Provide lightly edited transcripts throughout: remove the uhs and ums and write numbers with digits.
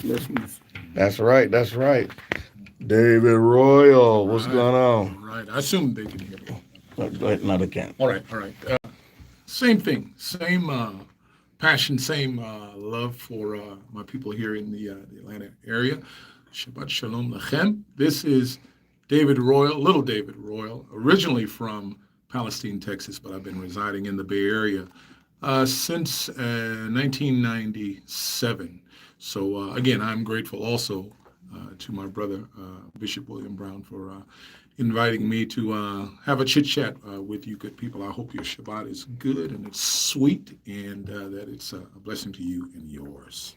Blessings. That's right. That's right. David Royal, what's going on? All right. I assume they can hear me. Go ahead, not again. All right. All right. Same thing. Same passion. Same love for my people here in the Atlanta area. Shabbat Shalom Lachem. This is David Royal, little David Royal, originally from Palestine, Texas, but I've been residing in the Bay Area since 1997. So again, I'm grateful also to my brother, Bishop William Brown, for inviting me to have a chit-chat with you good people. I hope your Shabbat is good and it's sweet and that it's a blessing to you and yours.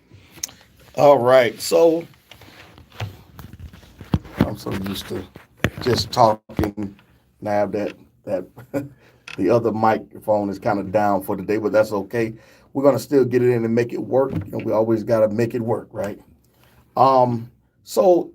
All right. So I'm so used to just talking now that the other microphone is kind of down for today, but that's okay. We're going to still get it in and make it work. You know, we always got to make it work, right? So,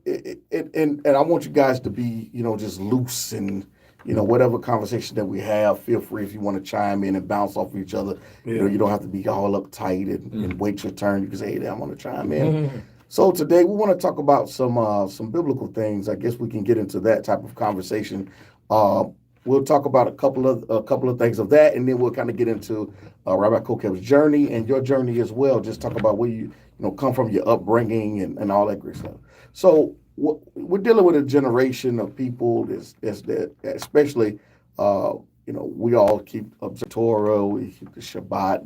and I want you guys to be, just loose and, whatever conversation that we have, feel free if you want to chime in and bounce off of each other. Yeah. You don't have to be all uptight and wait your turn. You can say, hey, I'm going to chime in. So today we want to talk about some biblical things. I guess we can get into that type of conversation. We'll talk about a couple of things of that, and then we'll kind of get into Rabbi Kokeb's journey and your journey as well. Just talk about where you come from, your upbringing, and all that great stuff. So we're dealing with a generation of people that especially we all keep Torah, we keep the Shabbat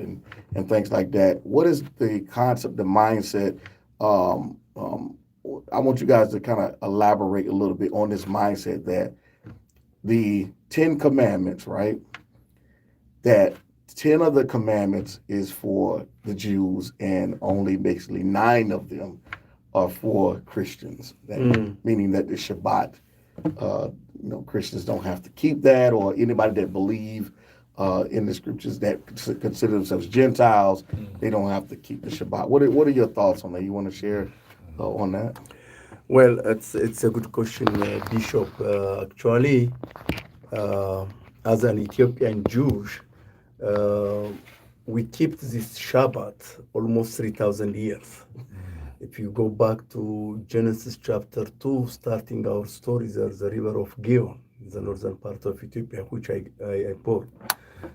and things like that. What is the concept, the mindset? I want you guys to kind of elaborate a little bit on this mindset that the 10 commandments, right? That 10 of the commandments is for the Jews and only basically 9 of them are for Christians. Meaning that the Shabbat, Christians don't have to keep that, or anybody that believe in the scriptures that consider themselves Gentiles, they don't have to keep the Shabbat. What are your thoughts on that? You want to share on that? Well, it's a good question, Bishop. Actually, as an Ethiopian Jewish, we keep this Shabbat almost 3,000 years. If you go back to Genesis chapter 2, starting our story, there's the river of B.O.O.M, the northern part of Ethiopia, which I bought.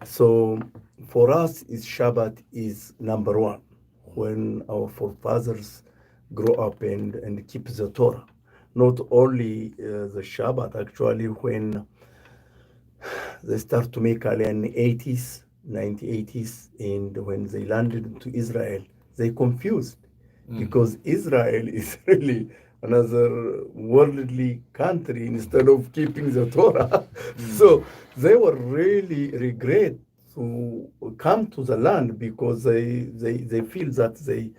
So for us, Shabbat is number one. When our forefathers grow up and keep the Torah, not only the Shabbat, actually when they start to make Aliyah in the 80s, 1980s, and when they landed into Israel, they confused because Israel is really another worldly country instead of keeping the Torah. So they were really regret to come to the land because they feel that they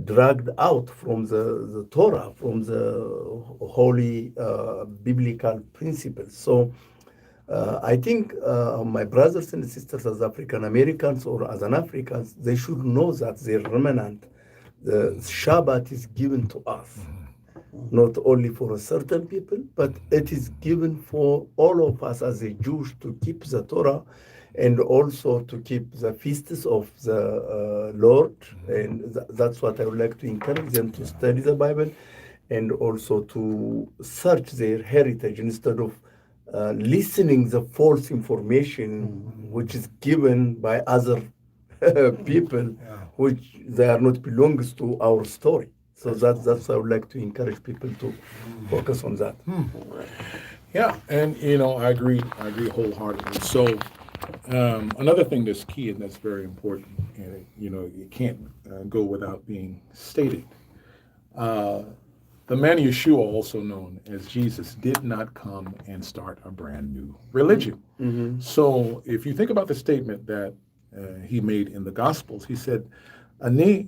dragged out from the Torah, from the holy biblical principles. So I think my brothers and sisters as African Americans or as an Africans, they should know that the remnant, the Shabbat is given to us, not only for a certain people, but it is given for all of us as a Jews to keep the Torah and also to keep the feasts of the Lord. And that's what I would like to encourage them to study the Bible and also to search their heritage instead of listening the false information which is given by other people, which they are not belongs to our story. So that's I would like to encourage people to focus on that. Yeah, and I agree wholeheartedly. So another thing that's key and that's very important, and you can't go without being stated. The man Yeshua, also known as Jesus, did not come and start a brand new religion. So if you think about the statement that he made in the Gospels, he said, Ani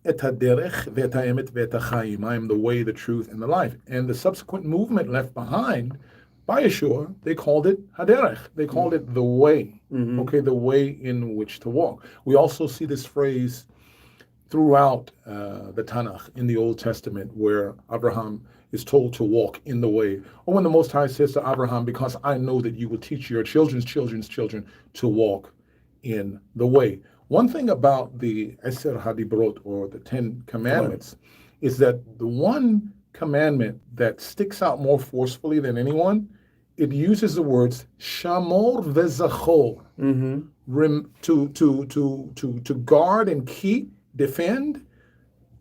et haderech ve'et ha'emet ve'et ha'chaim. I am the way, the truth, and the life. And the subsequent movement left behind by Yeshua, they called it haderech. They called it the way, the way in which to walk. We also see this phrase throughout the Tanakh in the Old Testament, where Abraham is told to walk in the way, or when the Most High says to Abraham, because I know that you will teach your children's children to walk in the way. One thing about the Eser Hadibrot, or the 10 Commandments, is that the one commandment that sticks out more forcefully than anyone, it uses the words shamor v'zachor, to guard and keep, defend,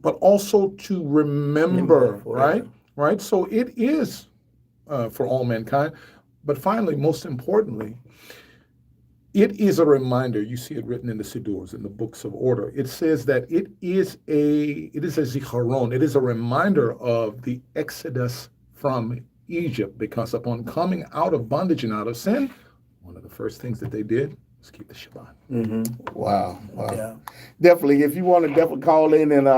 but also to remember, right? Right. So it is for all mankind. But finally, most importantly, it is a reminder. You see it written in the Sidurs, in the books of order. It says that it is a zicharon. It is a reminder of the exodus from Egypt, because upon coming out of bondage and out of sin, one of the first things that they did was keep the Shabbat. Wow. Yeah. Definitely, if you want to definitely call in, and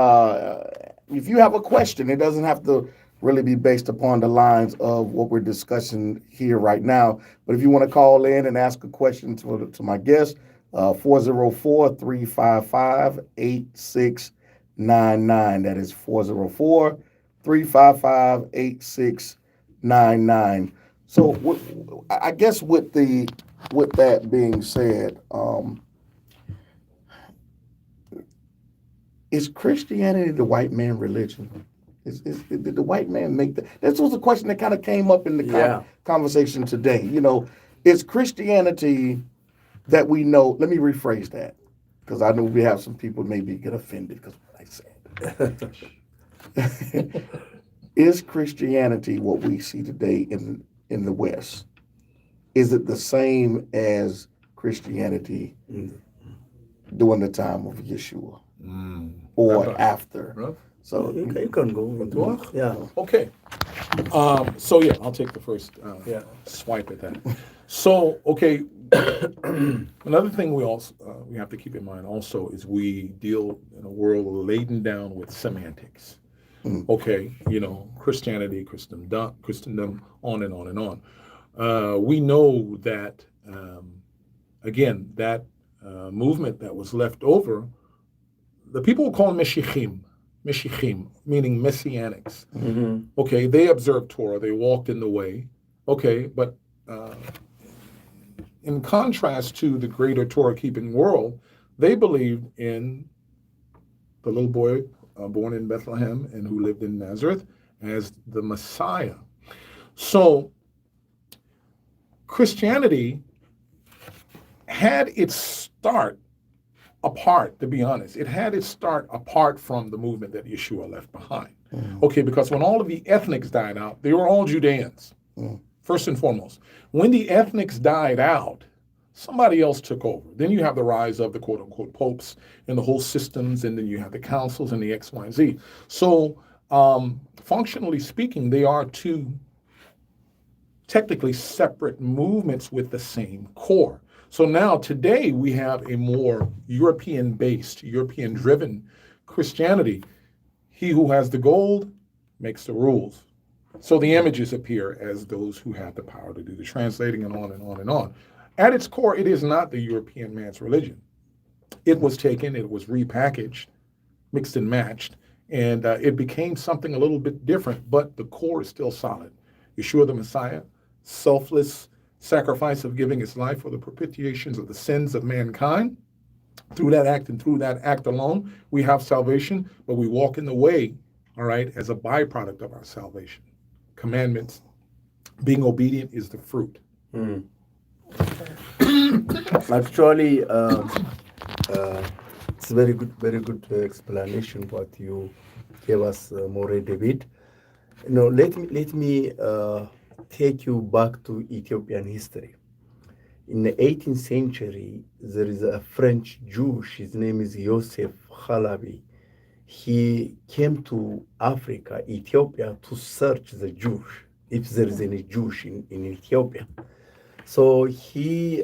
if you have a question, it doesn't have to really be based upon the lines of what we're discussing here right now. But if you want to call in and ask a question to my guest, 404-355-8699. That is 404-355-8699. So I guess with that being said, is Christianity the white man religion? Did the white man make that? This was a question that kind of came up in the conversation today. You know, is Christianity that we know? Let me rephrase that, because I know we have some people maybe get offended because what I said. Is Christianity what we see today in the West? Is it the same as Christianity during the time of Yeshua or after? So you can go into it. Yeah. Okay. So yeah, I'll take the first swipe at that. So okay, another thing we have to keep in mind also is we deal in a world laden down with semantics. Okay, you know, Christianity, Christendom, on and on and on. We know that again, that movement that was left over, the people will call them Meshichim, meaning Messianics. Okay, they observed Torah, they walked in the way. Okay, but in contrast to the greater Torah-keeping world, they believed in the little boy born in Bethlehem and who lived in Nazareth as the Messiah. So Christianity had its start apart, to be honest. It had its start apart from the movement that Yeshua left behind. Okay, because when all of the ethnics died out, they were all Judeans, first and foremost. When the ethnics died out, somebody else took over. Then you have the rise of the quote-unquote popes and the whole systems, and then you have the councils and the X, Y, and Z. So functionally speaking, they are two technically separate movements with the same core. So now today we have a more European-based, European-driven Christianity. He who has the gold makes the rules. So the images appear as those who have the power to do the translating, and on and on and on. At its core, it is not the European man's religion. It was taken, it was repackaged, mixed and matched, and it became something a little bit different, but the core is still solid. Yeshua the Messiah, selfless sacrifice of giving his life for the propitiations of the sins of mankind. Through that act and through that act alone, we have salvation, but we walk in the way, all right, as a byproduct of our salvation. Commandments, being obedient is the fruit. Actually, it's very good explanation what you gave us, Moreh David. You know, let me take you back to Ethiopian history. In the 18th century, there is a French Jewish, his name is Yosef Chalabi. He came to Africa, Ethiopia, to search the Jews, if there is any Jewish in Ethiopia. So they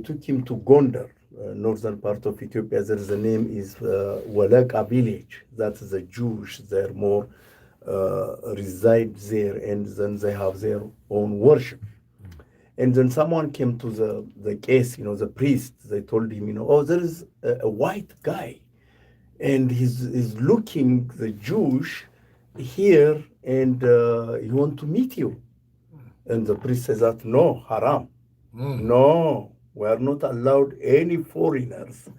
took him to Gondar, northern part of Ethiopia. There is a name is Walaka village. That's the Jews. They're more reside there, and then they have their own worship. And then someone came to the case, the priest. They told him, oh, there is a white guy, and he's looking the Jewish here, and he want to meet you. And the priest says that, no, haram. No, we are not allowed any foreigners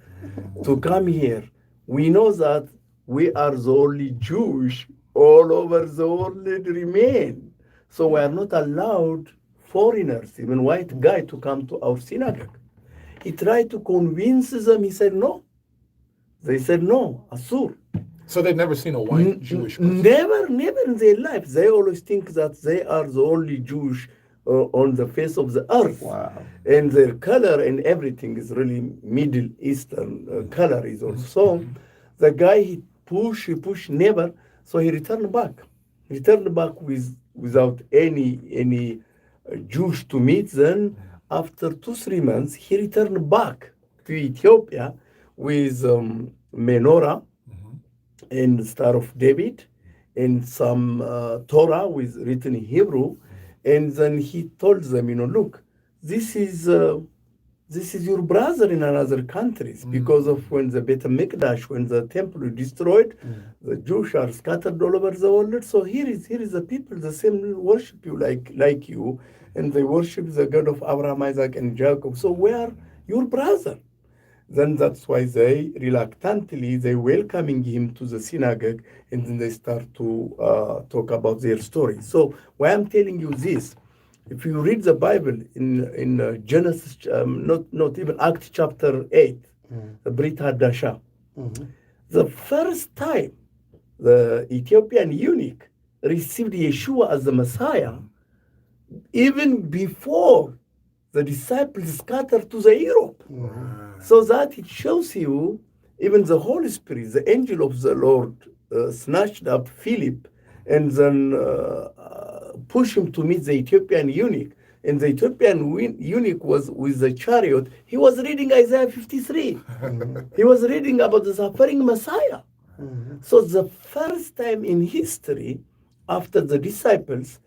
to come here. We know that we are the only Jewish all over the world remain. So we are not allowed foreigners, even white guy, to come to our synagogue. He tried to convince them. He said no. They said no, Asur. So they've never seen a white Jewish person? Never in their life. They always think that they are the only Jewish on the face of the earth. Wow. And their color and everything is really Middle Eastern color is also. The guy, he pushed, never. So he returned back. Without any Jews to meet. Then after 2-3 months, he returned back to Ethiopia with menorah and Star of David and some Torah written in Hebrew. And then he told them, look, this is your brother in another countries because of when the Beit HaMikdash, when the temple is destroyed, the Jews are scattered all over the world. So here is the people, the same worship you like you, and they worship the God of Abraham, Isaac, and Jacob. So we are your brother. Then that's why they reluctantly, they welcoming him to the synagogue, and then they start to talk about their story. So why I'm telling you this, if you read the Bible in Genesis, not even Acts chapter 8, the Brit Hadasha, the first time the Ethiopian eunuch received Yeshua as the Messiah, even before the disciples scattered to the Europe. So that it shows you, even the Holy Spirit, the angel of the Lord, snatched up Philip and then pushed him to meet the Ethiopian eunuch. And the Ethiopian eunuch was with the chariot. He was reading Isaiah 53. He was reading about the suffering Messiah. So the first time in history, after the disciples,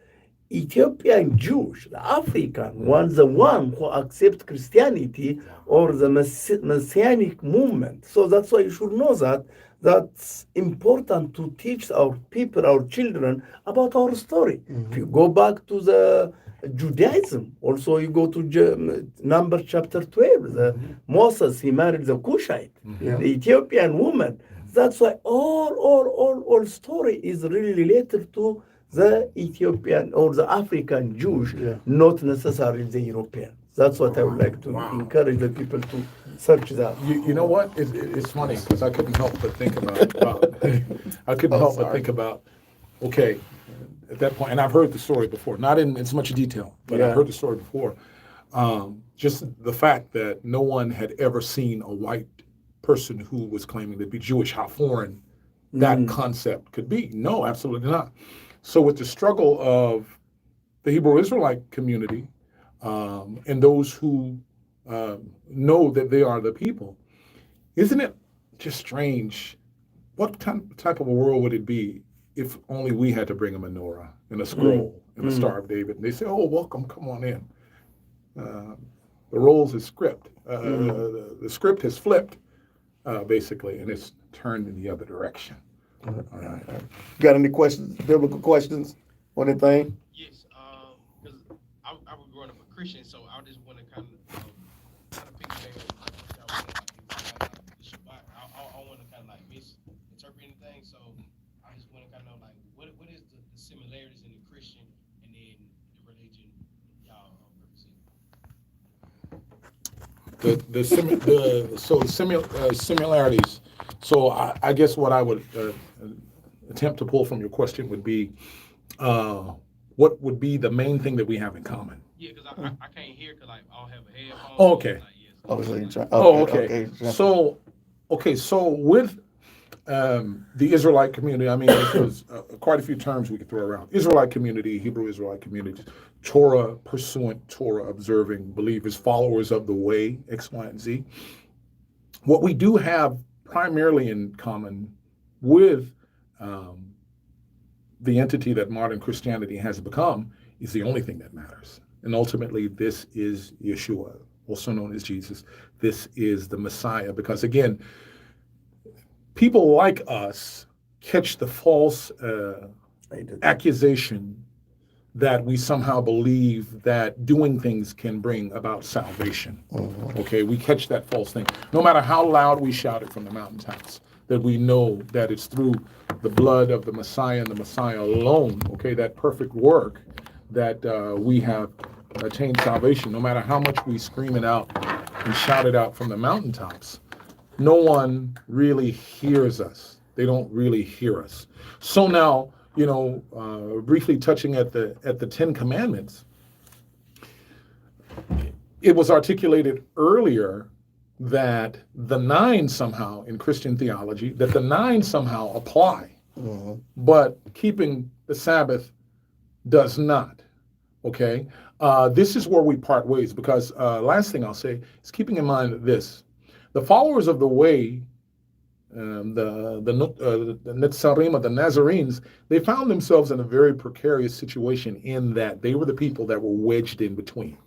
Ethiopian Jews, the African ones, the one who accept Christianity or the Messianic movement. So that's why you should know that's important to teach our people, our children, about our story. If you go back to the Judaism, also you go to Numbers chapter 12, Moses, he married the Cushite, the Ethiopian woman. That's why all story is really related to the Ethiopian or the African Jews, not necessarily the European. That's what I would like to encourage the people to search that. You know what? It's funny because I couldn't help but think about, okay, at that point, and I've heard the story before, not in as much detail, but I've heard the story before. Just the fact that no one had ever seen a white person who was claiming to be Jewish, how foreign that concept could be. No, absolutely not. So with the struggle of the Hebrew Israelite community and those who know that they are the people, isn't it just strange? What type of a world would it be if only we had to bring a menorah and a scroll and a Star of David? And they say, oh, welcome, come on in. The roles is script. The script has flipped, basically, and it's turned in the other direction. All right. Got any questions, biblical questions or anything? Yes, because I was growing up a Christian, so I just want to kind of pick the Shabbat. I want to kind of like misinterpret anything, so I just want to kind of know like what is the similarities in the Christian and then the religion y'all represent. Similarities. So I guess what I would attempt to pull from your question would be, what would be the main thing that we have in common? Yeah, because I can't hear because like I'll have a headphone. Oh, okay. Okay. So with the Israelite community, I mean, there's quite a few terms we could throw around. Israelite community, Hebrew Israelite community, Torah pursuant, Torah observing believers, followers of the way, X, Y, and Z. What we do have primarily in common with the entity that modern Christianity has become is the only thing that matters. And ultimately, this is Yeshua, also known as Jesus. This is the Messiah. Because again, people like us catch the false accusation that we somehow believe that doing things can bring about salvation. Okay, we catch that false thing. No matter how loud we shout it from the mountaintops, that we know that it's through the blood of the Messiah and the Messiah alone, okay, that perfect work, that we have attained salvation. No matter how much we scream it out and shout it out from the mountaintops, no one really hears us. They don't really hear us. So now, briefly touching at the Ten Commandments, it was articulated earlier that the 9 somehow in Christian theology, that the 9 somehow apply, but keeping the Sabbath does not. Okay, this is where we part ways, because last thing I'll say is keeping in mind this: the followers of the way, the Netzarim, or the Nazarenes, they found themselves in a very precarious situation in that they were the people that were wedged in between.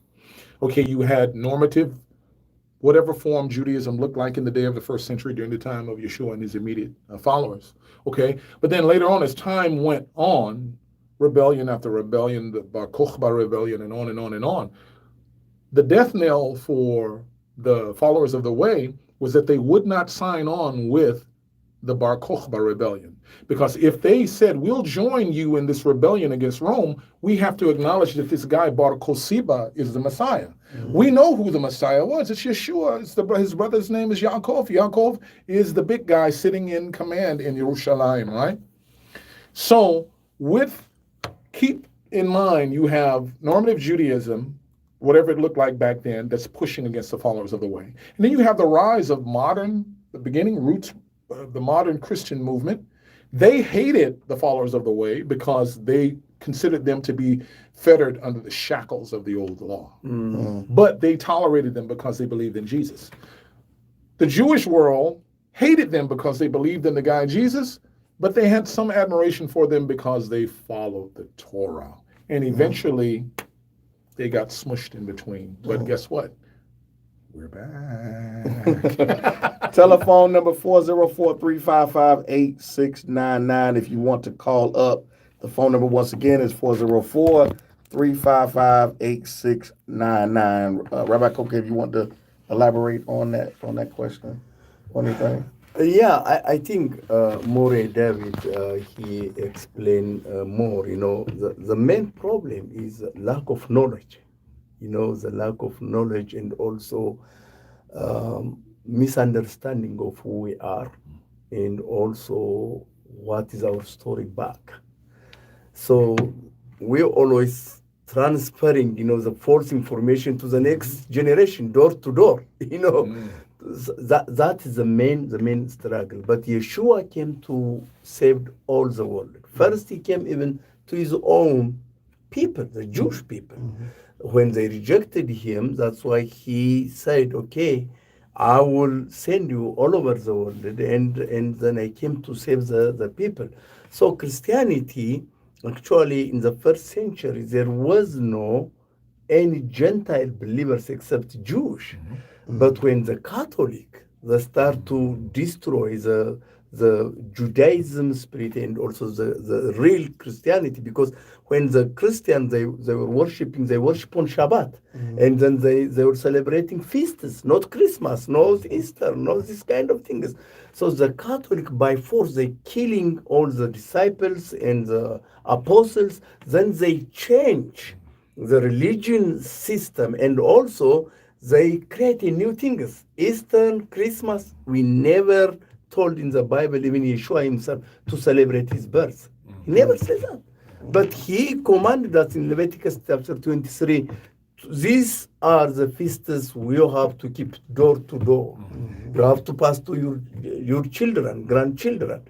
Okay, you had normative, whatever form Judaism looked like in the day of the first century during the time of Yeshua and his immediate followers. Okay, but then later on, as time went on, rebellion after rebellion, the Bar Kokhba rebellion, and on and on and on, the death knell for the followers of the way was that they would not sign on with the Bar Kokhba rebellion. Because if they said, we'll join you in this rebellion against Rome, we have to acknowledge that this guy Bar Kokhba is the Messiah. We know who the Messiah was. It's Yeshua. His brother's name is Yaakov. Yaakov is the big guy sitting in command in Jerusalem, right? So keep in mind, you have normative Judaism, whatever it looked like back then, that's pushing against the followers of the way. And then you have the rise of the beginning roots of the modern Christian movement. They hated the followers of the way because they considered them to be fettered under the shackles of the old law. But they tolerated them because they believed in Jesus. The Jewish world hated them because they believed in the guy Jesus, but they had some admiration for them because they followed the Torah. And eventually, they got smushed in between. But guess what? We're back. Telephone number 404-355-8699 if you want to call up. The phone number once again is 404-355-8699. Rabbi Kokeb, you want to elaborate on that question or anything? Yeah, I think Moreh David, he explained more. The main problem is lack of knowledge. The lack of knowledge, and also misunderstanding of who we are, and also what is our story back. So we're always transferring, the false information to the next generation, door to door. That is the main struggle. But Yeshua came to save all the world. First, he came even to his own people, the Jewish people. When they rejected him, that's why he said, okay, I will send you all over the world. And then I came to save the people. So Christianity, actually, in the first century, there was no any Gentile believers except Jewish. But when the Catholic, they start to destroy the Judaism spirit and also the real Christianity, because when the Christians, they were worshiping, they worship on Shabbat. And then they were celebrating feasts, not Christmas, not Easter, not this kind of things. So the Catholic, by force, they killing all the disciples and the apostles. Then they change the religion system, and also they create new things. Easter, Christmas, we never told in the Bible, even Yeshua himself, to celebrate his birth. He never said that. But he commanded us in Leviticus chapter 23, these are the feasts we have to keep door to door. You have to pass to your children, grandchildren.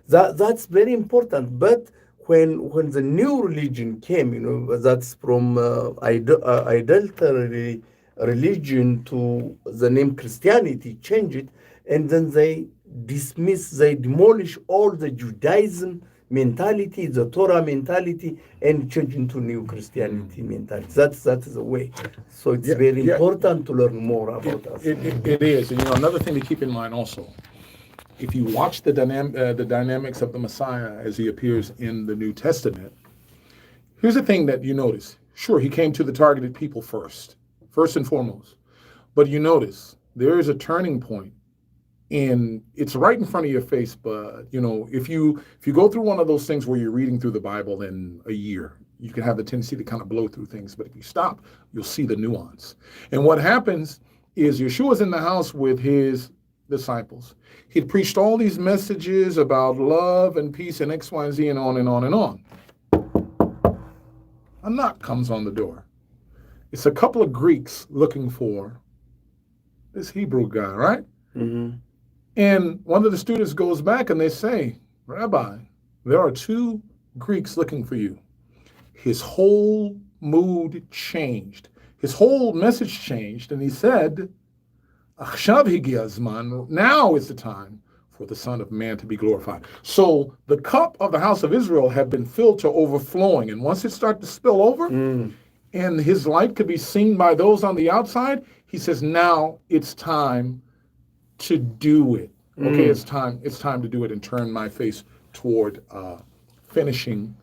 That's very important. But when the new religion came, that's from idolatry religion to the name Christianity, change it, and then they demolish all the Judaism mentality, the Torah mentality, and change into new Christianity mentality. That is the way. So it's very important to learn more about us. It is. And another thing to keep in mind also, if you watch the dynamics of the Messiah as he appears in the New Testament, here's the thing that you notice. Sure, he came to the targeted people first and foremost. But you notice there is a turning point and it's right in front of your face. But if you go through one of those things where you're reading through the Bible in a year, you can have the tendency to kind of blow through things. But if you stop, you'll see the nuance. And what happens is Yeshua's in the house with his disciples. He'd preached all these messages about love and peace and X, Y, and Z, and on and on and on. A knock comes on the door. It's a couple of Greeks looking for this Hebrew guy, right? Mm-hmm. And one of the students goes back and they say, Rabbi, there are 2 Greeks looking for you. His whole mood changed. His whole message changed. And he said, now is the time for the Son of Man to be glorified. So the cup of the house of Israel had been filled to overflowing. And once it started to spill over and his light could be seen by those on the outside, he says, now it's time to do it. Okay, it's time to do it and turn my face toward finishing.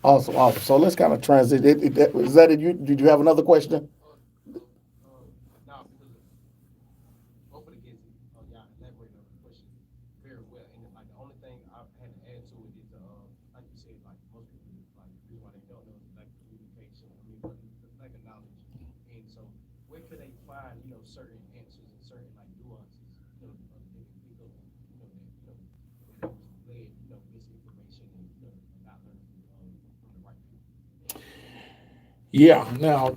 Awesome. So let's kind of transit. Is that it? Did you have another question? No, because hopefully kids, y'all elaborate on the question very well. And like the only thing I had to add to it is, like you said, like most people, like the reason why they don't know is lack of communication. I mean, lack of knowledge. And so, where could they find, certain answers and certain like nuances, that they can pick up, that they was led, misinformation and not learning from the right people. Yeah, now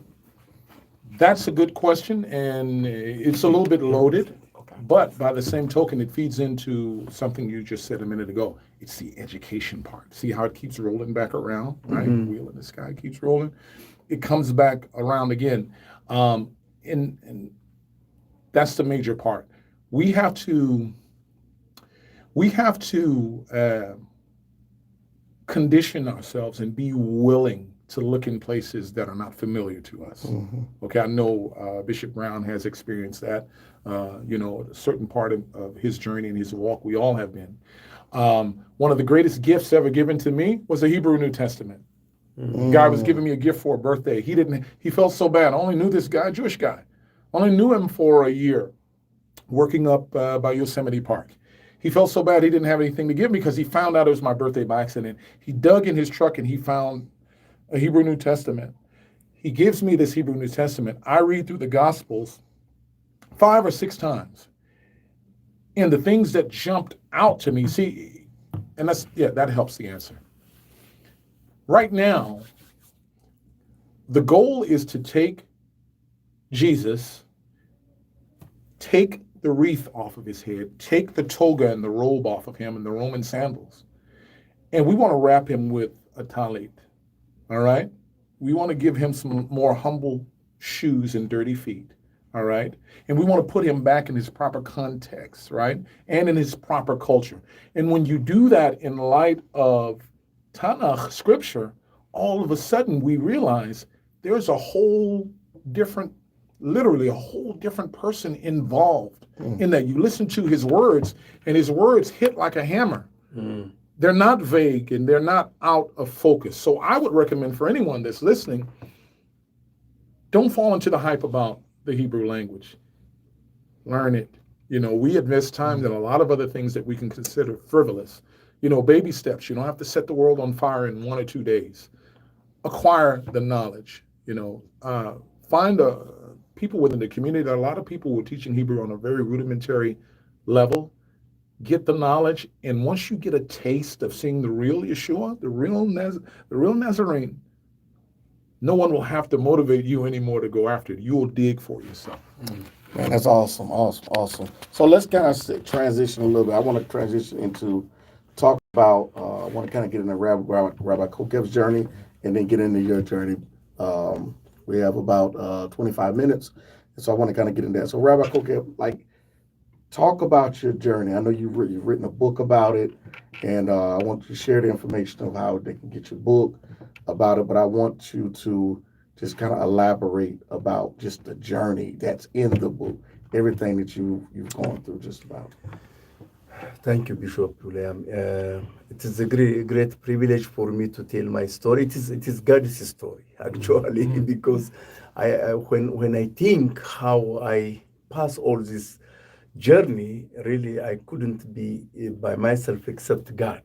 that's a good question, and it's a little bit loaded, but by the same token, it feeds into something you just said a minute ago. It's the education part. See how it keeps rolling back around, right? Wheel in the sky keeps rolling. It comes back around again. And that's the major part. We have to condition ourselves and be willing to look in places that are not familiar to us. Okay, I know Bishop Brown has experienced that. A certain part of his journey and his walk, we all have been. One of the greatest gifts ever given to me was the Hebrew New Testament. Guy was giving me a gift for a birthday. He felt so bad. I only knew this guy, Jewish guy. Only knew him for a year, working up by Yosemite Park. He felt so bad he didn't have anything to give me because he found out it was my birthday by accident. He dug in his truck and he found a Hebrew New Testament. He gives me this Hebrew New Testament. I read through the Gospels 5 or 6 times. And the things that jumped out to me, see, and that helps the answer. Right now, the goal is to take Jesus, take the wreath off of his head, take the toga and the robe off of him and the Roman sandals, and we want to wrap him with a talit, all right? We want to give him some more humble shoes and dirty feet, all right? And we want to put him back in his proper context, right? And in his proper culture. And when you do that in light of Tanakh, scripture, all of a sudden we realize there's a whole different, literally a whole different person involved in that. You listen to his words and his words hit like a hammer. They're not vague and they're not out of focus. So I would recommend for anyone that's listening, don't fall into the hype about the Hebrew language. Learn it. We invest time in a lot of other things that we can consider frivolous. Baby steps. You don't have to set the world on fire in 1 or 2 days. Acquire the knowledge. Find people within the community. There are a lot of people who are teaching Hebrew on a very rudimentary level. Get the knowledge, and once you get a taste of seeing the real Yeshua, the real Nazarene, no one will have to motivate you anymore to go after it. You will dig for yourself. Man, that's awesome. So let's kind of transition a little bit. I want to transition into talk about. I want to kind of get into Rabbi Kokeb's journey, and then get into your journey. We have about 25 minutes, and so I want to kind of get into that. So Rabbi Kokeb, talk about your journey. I know you've written a book about it, and I want you to share the information of how they can get your book about it, but I want you to just kind of elaborate about just the journey that's in the book, everything that you've gone through just about. Thank you, Bishop William. It is a great privilege for me to tell my story. It is God's story, actually, because when I think how I pass all this journey, really, I couldn't be by myself except God.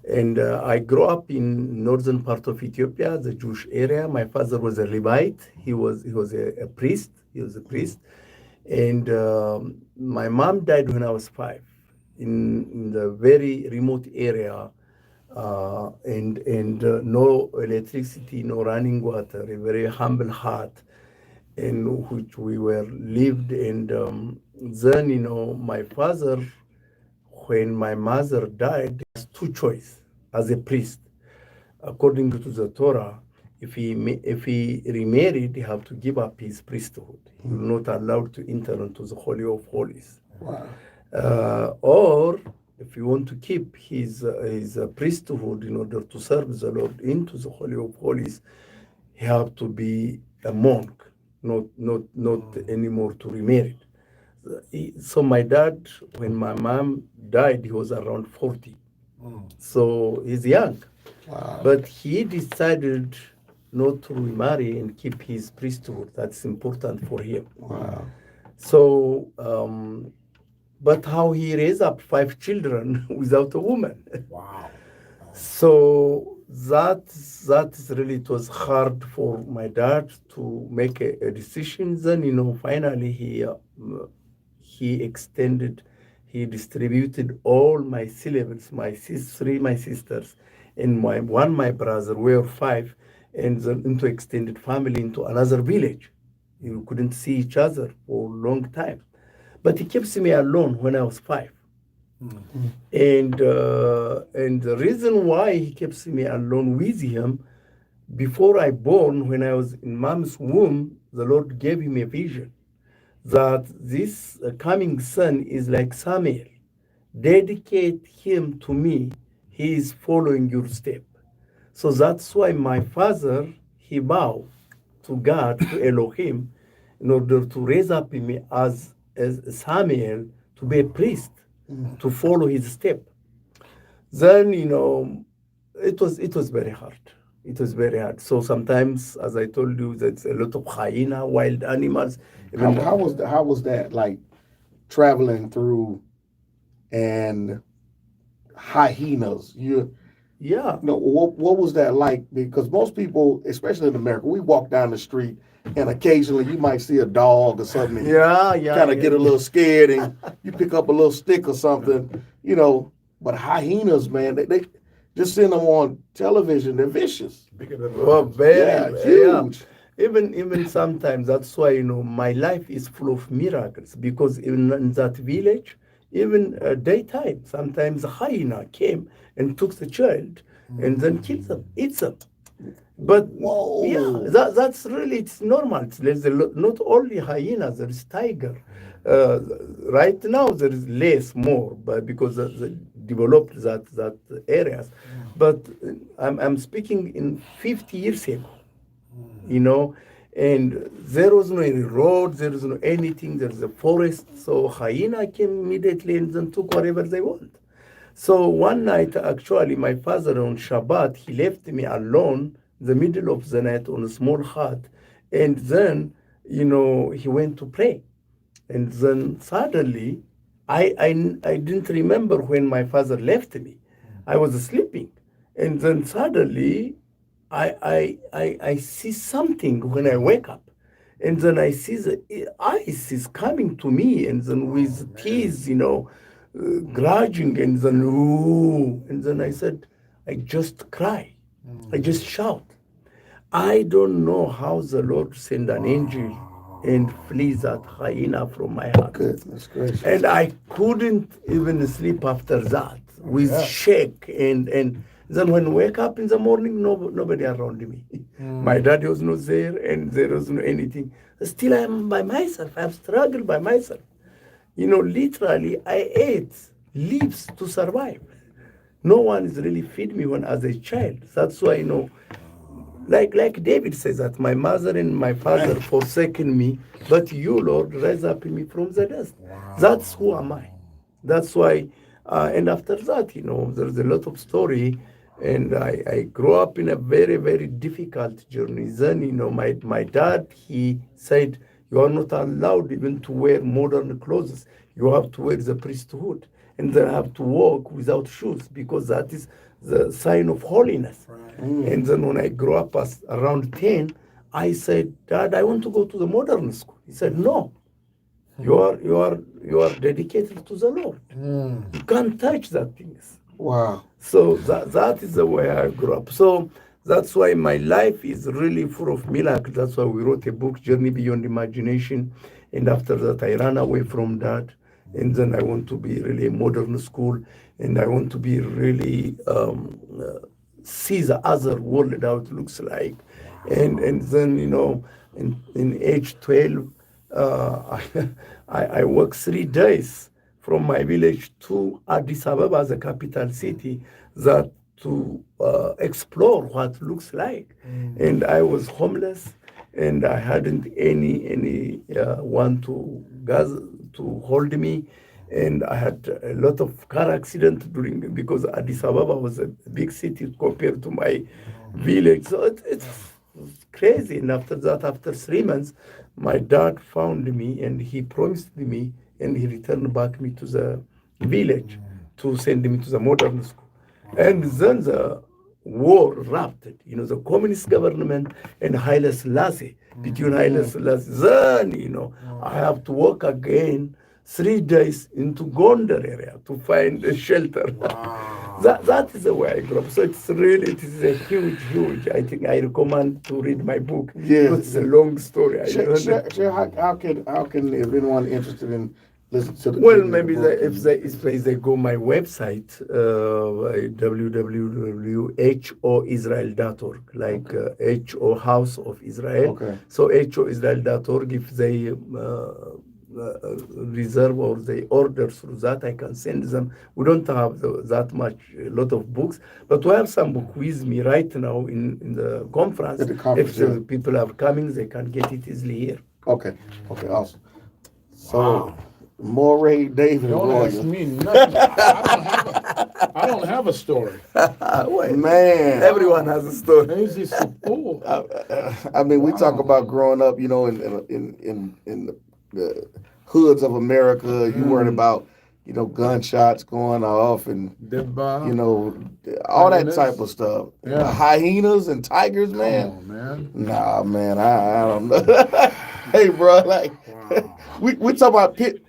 And I grew up in northern part of Ethiopia, the Jewish area. My father was a Levite. He was a priest. He was a priest. And my mom died when I was 5 in the very remote area, and no electricity, no running water, a very humble hut in which we were lived. And then, my father, when my mother died, has two choices as a priest. According to the Torah, if he remarried, he have to give up his priesthood. He will not allowed to enter into the Holy of Holies. Wow. Or if you want to keep his priesthood in order to serve the Lord into the Holy of Holies, he have to be a monk, not anymore to remarry. So my dad, when my mom died, he was around 40. So he's young. Wow. But he decided not to remarry and keep his priesthood. That's important for him. Wow. So, but how he raised up 5 children without a woman. Wow. So that is really, it was hard for my dad to make a decision. Then, finally he distributed all my syllables, my sisters, and my brother. We were 5, and then into extended family, into another village. You couldn't see each other for a long time. But he kept me alone when I was 5. And the reason why he kept me alone with him, before I born, when I was in mom's womb, the Lord gave him a vision that this coming son is like Samuel. Dedicate him to me. He is following your step. So that's why my father, he bowed to God, to Elohim, in order to raise up me as Samuel, to be a priest, to follow his step. Then, it was very hard. It was very hard. So sometimes, as I told you, there's a lot of hyena, wild animals. How was that like traveling through and hyenas? Yeah. What was that like? Because most people, especially in America, we walk down the street and occasionally you might see a dog or something. And kind of get a little scared and you pick up a little stick or something, But hyenas, man, they just seeing them on television, they're vicious. Well, very huge. Yeah. Even sometimes, that's why, my life is full of miracles, because in that village, even daytime, sometimes a hyena came and took the child and then killed them, eats them. But Whoa. yeah, that's really, it's normal. There's not only hyenas, there is tiger. Right now there is less more, but because they developed that areas. But I'm speaking in 50 years ago, and there was no any road, there was no anything, there's a forest. So hyena came immediately and then took whatever they want. So one night, actually, my father on Shabbat, he left me alone in the middle of the night on a small hut. And then, he went to pray. And then suddenly, I didn't remember when my father left me. I was sleeping. And then suddenly, I see something when I wake up. And then I see the eyes is coming to me, and then with tears, grudging, and then, ooh. And then I said, I just cry. I just shout. I don't know how the Lord sent an angel and flee that hyena from my heart. Goodness gracious. And I couldn't even sleep after that, with shake. And then when I wake up in the morning, nobody around me. My dad was not there, and there was no anything. Still, I am by myself. I have struggled by myself. Literally, I ate leaves to survive. No one is really feed me when as a child. That's why, like David says that my mother and my father forsaken me, but you, Lord, raise up me from the dust. Wow. That's who am I. That's why, and after that, there's a lot of story, and I grew up in a very, very difficult journey. Then, my dad, he said, You are not allowed even to wear modern clothes. You have to wear the priesthood, and then have to walk without shoes, because that is the sign of holiness. Right. And then when I grew up as around 10, I said, Dad, I want to go to the modern school. He said, no, you are dedicated to the Lord. You can't touch that things. Wow. So that is the way I grew up. So that's why my life is really full of miracles. That's why we wrote a book, Journey Beyond Imagination. And after that, I ran away from that. And then I want to be really a modern school. And I want to be really see the other world, how it looks like. And then, in age 12, I worked 3 days from my village to Addis Ababa, the capital city, that to explore what it looks like. And I was homeless, and I hadn't any one to gather to hold me. And I had a lot of car accidents because Addis Ababa was a big city compared to my village. So it's crazy. And after that, after 3 months, my dad found me, and he promised me, and he returned back me to the village to send me to the modern school. And then the war erupted, the communist government and Haile Selassie. Between Haile Selassie, then, I have to walk again 3 days into Gondar area to find a shelter. Wow. That is the way I grew up. So it is a huge. I think I recommend to read my book. Yeah. It's a long story. Share how can if anyone interested in listening to the Well, maybe if they go my website, www.hoisrael.org, like HO House of Israel. Okay. So hoisrael.org, if they reserve or they order through that, I can send them. We don't have a lot of books, but we have some book with me right now in the conference. At the conference, if the people are coming, they can get it easily here. Okay, awesome. So, Moreh David Don't Royal. ask me nothing. I don't have a story. Well, Man, everyone has a story. Crazy support. I mean, we talk about growing up, in the hoods of America. You worried about, gunshots going off and, all that type of stuff. Yeah. Hyenas and tigers, man. Come on, man. Nah, man, I don't know. Hey, bro, like, Wow. we talk about pit.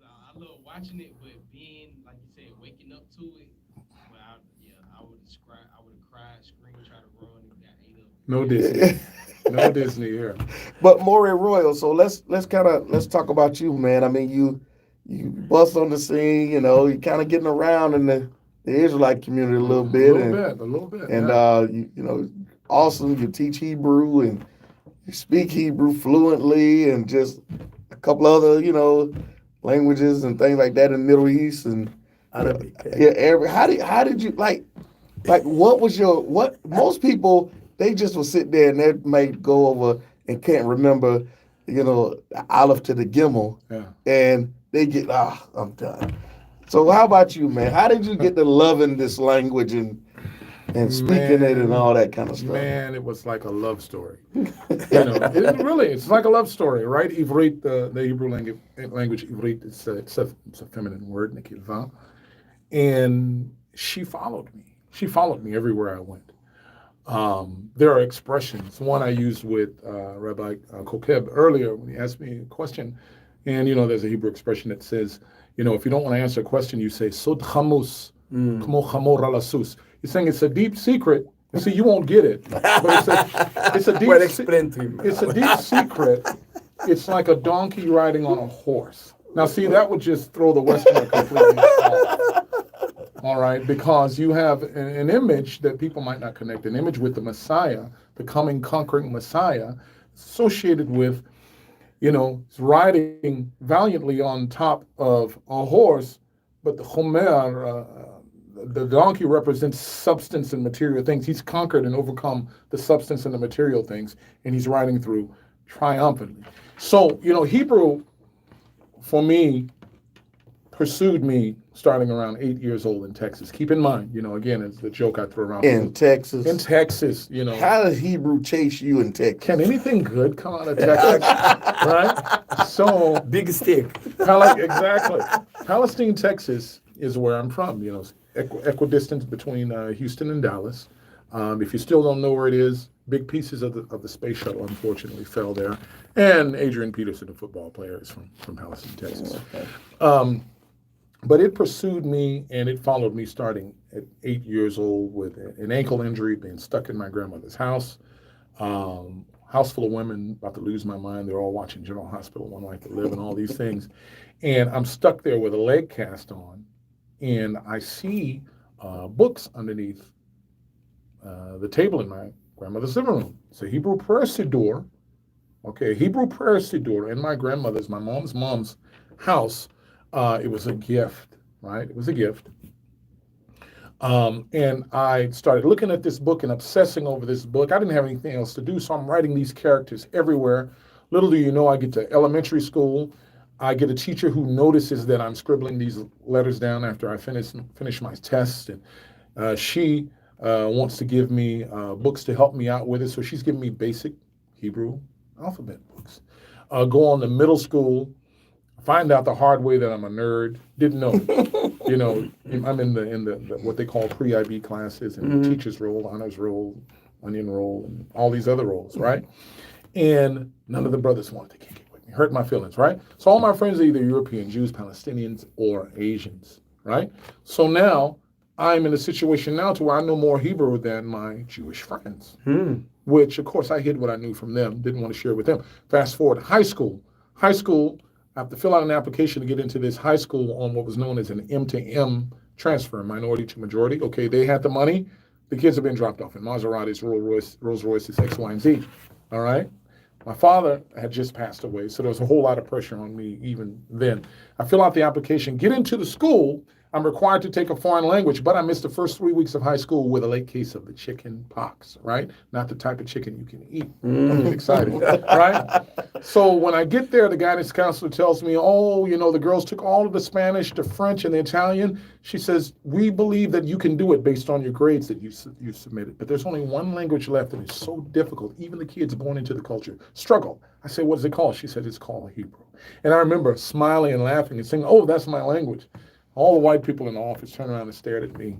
I love watching it, but being, like you said, waking up to it, I would have cried, screamed, tried to run, and got ate up. No Disney. No Disney here. But Moreh Royal, so let's talk about you, man. I mean, you bust on the scene, you kind of getting around in the Israelite community a little bit. A little bit. And yeah. Awesome. You teach Hebrew and you speak Hebrew fluently, and just a couple other, languages and things like that in the Middle East and Arabic. How did you like what was what most people, they just will sit there and they may go over and can't remember, the Aleph to the Gimel, and they get, I'm done. So how about you, man? How did you get to loving this language and speaking it and all that kind of stuff? Man, it was like a love story. It's like a love story, right? Ivrit, the Hebrew language, Ivrit, it's a feminine word, nekivah. And she followed me. She followed me everywhere I went. There are expressions. One I used with Rabbi Kokeb earlier when he asked me a question. And, there's a Hebrew expression that says, if you don't want to answer a question, you say, Sod chamus, kmo chamor alasus. He's saying it's a deep secret. You see, you won't get it. But it's a deep Well, explain to him. It's a deep secret. It's like a donkey riding on a horse. Now, see, that would just throw the Westerner completely off. All right, because you have an image that people might not connect, an image with the Messiah, the coming conquering Messiah, associated with, riding valiantly on top of a horse, but the Chomer, the donkey represents substance and material things. He's conquered and overcome the substance and the material things, and he's riding through triumphantly. So, Hebrew, for me, pursued me starting around 8 years old in Texas. Keep in mind, again, it's the joke I throw around. In Texas. In Texas, How does Hebrew chase you in Texas? Can anything good come out of Texas? Right? So Big stick. exactly. Palestine, Texas is where I'm from. Equidistant between Houston and Dallas. If you still don't know where it is, big pieces of the space shuttle unfortunately fell there. And Adrian Peterson, a football player, is from Palestine, Texas. Okay. But it pursued me and it followed me starting at 8 years old with an ankle injury, being stuck in my grandmother's house. House full of women, about to lose my mind. They're all watching General Hospital, One Life to Live, and all these things. And I'm stuck there with a leg cast on, and I see books underneath the table in my grandmother's living room. It's a Hebrew prayer siddur. Okay, Hebrew prayer siddur in my mom's house. It was a gift, right? It was a gift. And I started looking at this book and obsessing over this book. I didn't have anything else to do, so I'm writing these characters everywhere. Little do you know, I get to elementary school. I get a teacher who notices that I'm scribbling these letters down after I finish my tests, and she wants to give me books to help me out with it. So she's giving me basic Hebrew alphabet books. Go on to middle school. Find out the hard way that I'm a nerd. Didn't know. I'm in the what they call pre-IB classes, and the teacher's roll, honors roll, onion roll, and all these other roles, right? And none of the brothers wanted to kick it with me. Hurt my feelings, right? So all my friends are either European, Jews, Palestinians, or Asians, right? So now I'm in a situation now to where I know more Hebrew than my Jewish friends, which of course I hid what I knew from them, didn't want to share with them. Fast forward to high school. I have to fill out an application to get into this high school on what was known as an M to M transfer, minority to majority. Okay, they had the money. The kids have been dropped off in Maseratis, Rolls Royces, X, Y, and Z. All right? My father had just passed away, so there was a whole lot of pressure on me even then. I fill out the application, get into the school. I'm required to take a foreign language, but I missed the first 3 weeks of high school with a late case of the chicken pox, right? Not the type of chicken you can eat. Don't get excited, right? So when I get there, the guidance counselor tells me, the girls took all of the Spanish, the French, and the Italian. She says, we believe that you can do it based on your grades that you submitted, but there's only one language left, and it's so difficult. Even the kids born into the culture struggle. I say, what is it called? She said, it's called Hebrew. And I remember smiling and laughing and saying, oh, that's my language. All the white people in the office turned around and stared at me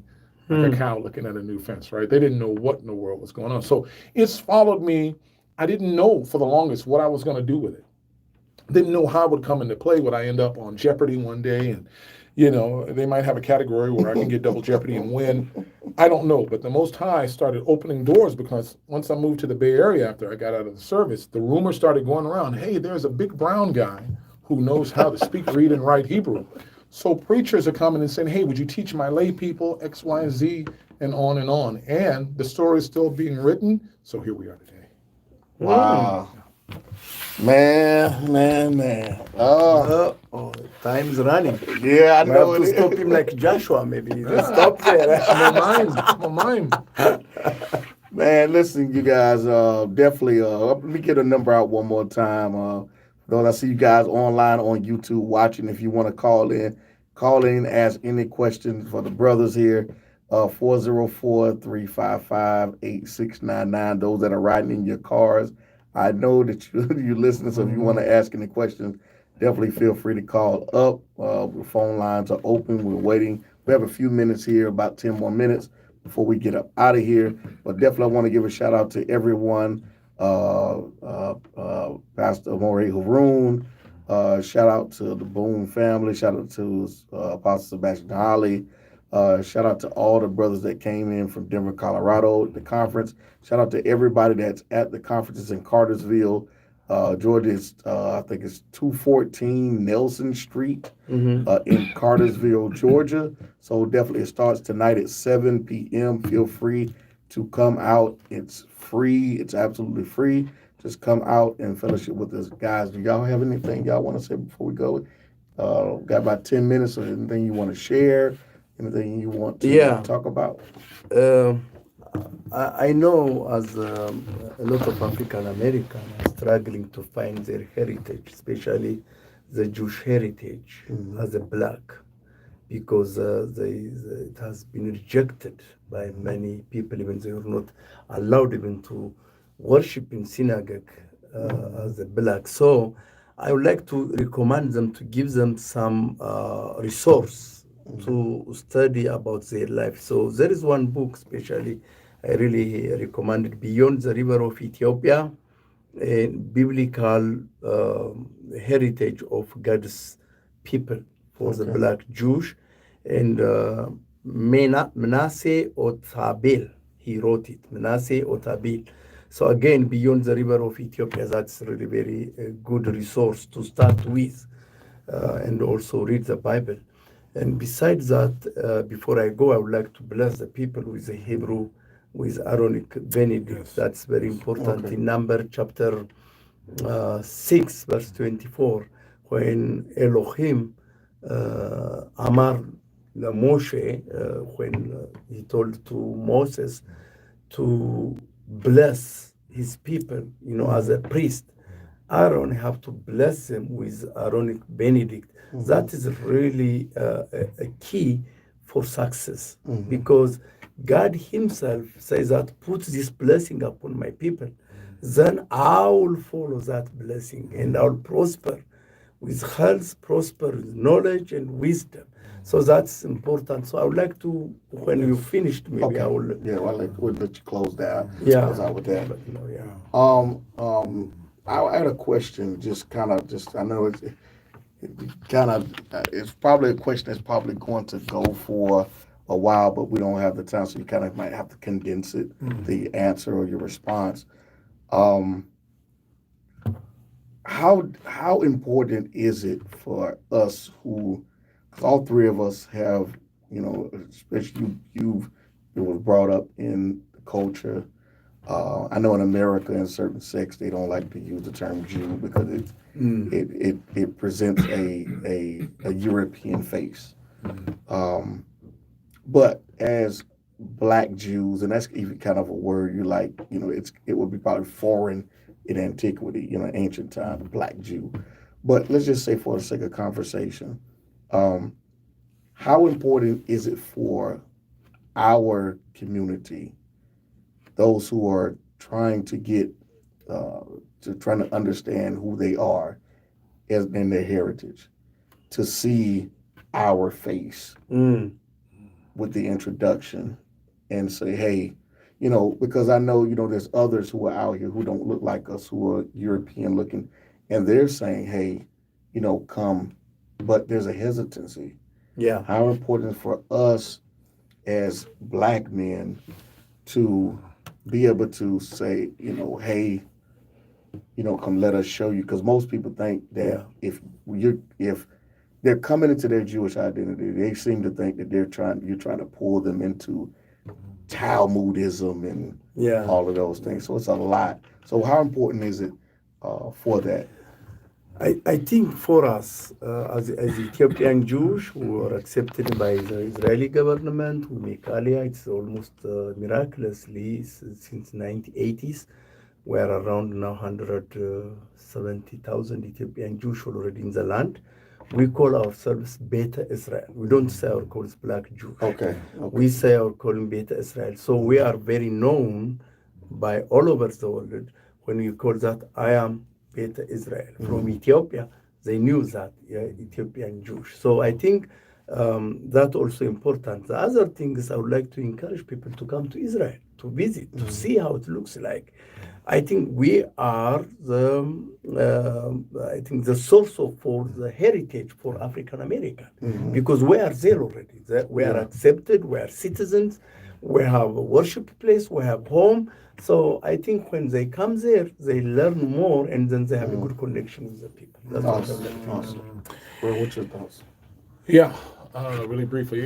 like a cow looking at a new fence, right? They didn't know what in the world was going on. So it's followed me. I didn't know for the longest what I was going to do with it. Didn't know how it would come into play. Would I end up on Jeopardy one day? And, they might have a category where I can get double Jeopardy and win. I don't know. But the Most High started opening doors because once I moved to the Bay Area after I got out of the service, the rumor started going around, hey, there's a big brown guy who knows how to speak, read, and write Hebrew. So preachers are coming and saying, hey, would you teach my lay people X, Y, and Z, and on and on. And the story is still being written, so here we are today. Wow. Man. Time's running. Yeah, I We know have to it stop him like Joshua, maybe. Just stop there. My mind. Man, listen, you guys, definitely, let me get a number out one more time. Those I see you guys online on YouTube watching. If you want to call in, ask any questions for the brothers here. 404-355-8699. Those that are riding in your cars, I know that you're listening, so if you want to ask any questions, definitely feel free to call up. The phone lines are open. We're waiting. We have a few minutes here, about 10 more minutes before we get up out of here. But definitely I want to give a shout out to everyone. Pastor Moreh Haroon, shout out to the B.O.O.M family, shout out to Apostle Sebastian Holly, shout out to all the brothers that came in from Denver, Colorado, the conference. Shout out to everybody that's at the conferences in Cartersville, Georgia. I think it's 214 Nelson Street in Cartersville, Georgia. So definitely it starts tonight at 7 p.m. Feel free to come out. It's free. It's absolutely free. Just come out and fellowship with us. Guys, do y'all have anything y'all want to say before we go? Got about 10 minutes or anything you want to share? Anything you want to talk about? I know as a lot of African Americans are struggling to find their heritage, especially the Jewish heritage as a black. because it has been rejected by many people, even they are not allowed even to worship in synagogue as a black. So I would like to recommend them to give them some resource to study about their life. So there is one book especially I really recommend it, Beyond the River of Ethiopia, a biblical heritage of God's people for the black Jews. And Manasseh Otabil, he wrote it, Manasseh Otabil. So again, Beyond the River of Ethiopia, that's really very good resource to start with, and also read the Bible. And besides that, before I go, I would like to bless the people with the Hebrew, with Aaronic Benedict. Yes. That's very important. In Number chapter 6, verse 24, when Elohim Amar Moshe, when he told to Moses to bless his people, as a priest, Aaron have to bless them with Aaronic Benedict. That is really a key for success, because God himself says that, put this blessing upon my people, then I will follow that blessing and I'll prosper with health, prosper with knowledge and wisdom. So that's important. So I would like to, when you finished, maybe I will. Yeah, we'll let you close that. Yeah. Close out with that. But, yeah. I had a question, I know it's probably a question that's probably going to go for a while, but we don't have the time, so you kind of might have to condense it, the answer or your response. How important is it for us who, because all three of us have, especially you was brought up in the culture. I know in America, in certain sects, they don't like to use the term Jew because it presents a European face. But as Black Jews, and that's even kind of a word you like, it would be probably foreign in antiquity, ancient time, Black Jew. But let's just say, for the sake of conversation, how important is it for our community, those who are trying to get trying to understand who they are in their heritage, to see our face with the introduction and say, hey, because I know, there's others who are out here who don't look like us, who are European looking, and they're saying, hey, come, but there's a hesitancy. Yeah. How important for us as Black men to be able to say, hey, come let us show you, because most people think that if they're coming into their Jewish identity, they seem to think that you're trying to pull them into Talmudism and all of those things. So it's a lot. So how important is it for that? I think for us, as Ethiopian Jews who are accepted by the Israeli government, who make Aliyah, it's almost miraculously since 1980s. We are around now 170,000 Ethiopian Jews already in the land. We call ourselves Beta Israel. We don't say our call is Black Jews. Okay. We say our calling Beta Israel. So we are very known by all over the world. When you call that, I am Beta Israel from Ethiopia, they knew that, Ethiopian Jews. So I think that also important. The other thing is I would like to encourage people to come to Israel, to visit, to see how it looks like. I think we are the source for the heritage for African American, because we are there already. We are accepted, we are citizens, we have a worship place, we have home. So I think when they come there, they learn more, and then they have a good connection with the people. That's Awesome. what I'm Awesome. Well, what's your thoughts? Yeah, really briefly,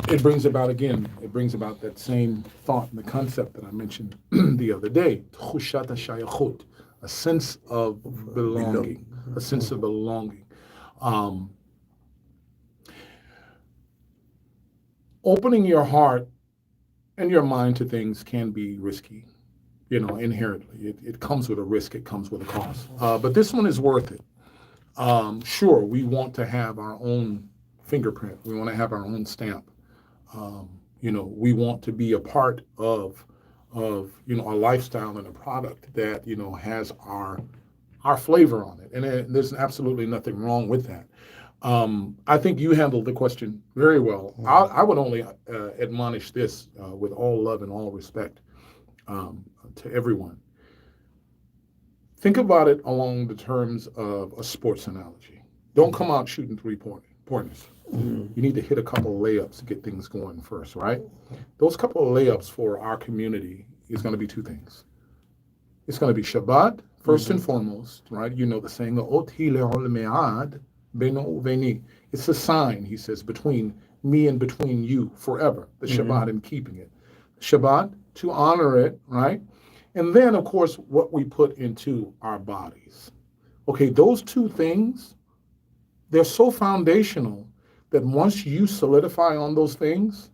it brings about that same thought and the concept that I mentioned the other day, tchushat hashayachut, a sense of belonging, a sense of belonging. Opening your heart and your mind to things can be risky, inherently. It comes with a risk, it comes with a cost. But this one is worth it. Sure, we want to have our own fingerprint. We want to have our own stamp. We want to be a part of a lifestyle and a product that, has our flavor on it. And there's absolutely nothing wrong with that. I think you handled the question very well. I would only admonish this with all love and all respect to everyone. Think about it along the terms of a sports analogy. Don't come out shooting three-pointers. You need to hit a couple of layups to get things going first, right? Those couple of layups for our community is going to be two things. It's going to be Shabbat, first and foremost, right? You know the saying, Oti le'ol me'ad beno uveni. It's a sign, he says, between me and between you forever, the Shabbat and keeping it. Shabbat, to honor it, right? And then, of course, what we put into our bodies. Okay, those two things, they're so foundational that once you solidify on those things,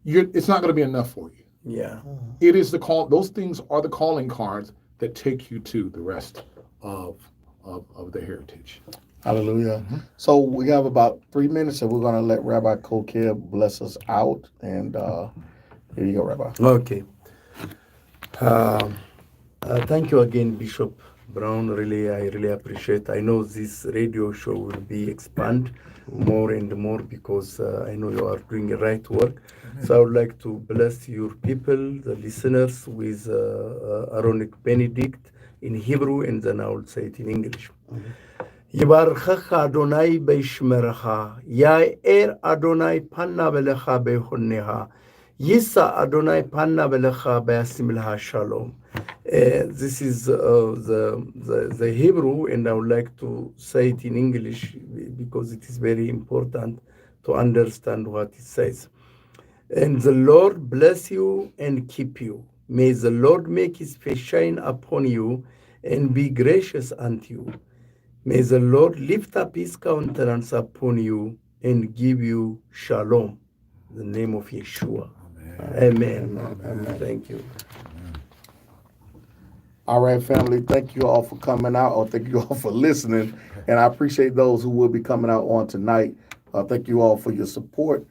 it's not going to be enough for you. Yeah. It is those things are the calling cards that take you to the rest of the heritage. Hallelujah. So we have about 3 minutes, and we're going to let Rabbi Kokeb bless us out. And here you go, Rabbi. Okay. Thank you again, Bishop Brown. I really appreciate. I know this radio show will be expand more and more because I know you are doing the right work. So I would like to bless your people, the listeners, with Aaronic Benedict in Hebrew, and then I will say it in English. יברכך אדוני בישמרך, יאר אדוני פניו אליך ביחונך, יישא אדוני פניו אליך וישים לך שלום. This is the Hebrew, and I would like to say it in English because it is very important to understand what it says. And the Lord bless you and keep you. May the Lord make his face shine upon you and be gracious unto you. May the Lord lift up his countenance upon you and give you shalom. In the name of Yeshua. Amen. Amen. Thank you. All right, family, thank you all for coming out, or thank you all for listening. And I appreciate those who will be coming out on tonight. Thank you all for your support.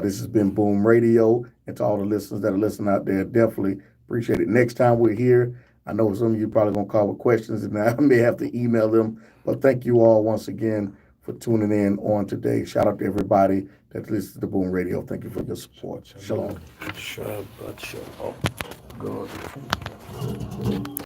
This has been Boom Radio. And to all the listeners that are listening out there, definitely appreciate it. Next time we're here, I know some of you probably going to call with questions, and I may have to email them. But thank you all once again for tuning in on today. Shout out to everybody that listens to Boom Radio. Thank you for your support. Shalom. Shabbat shalom. God.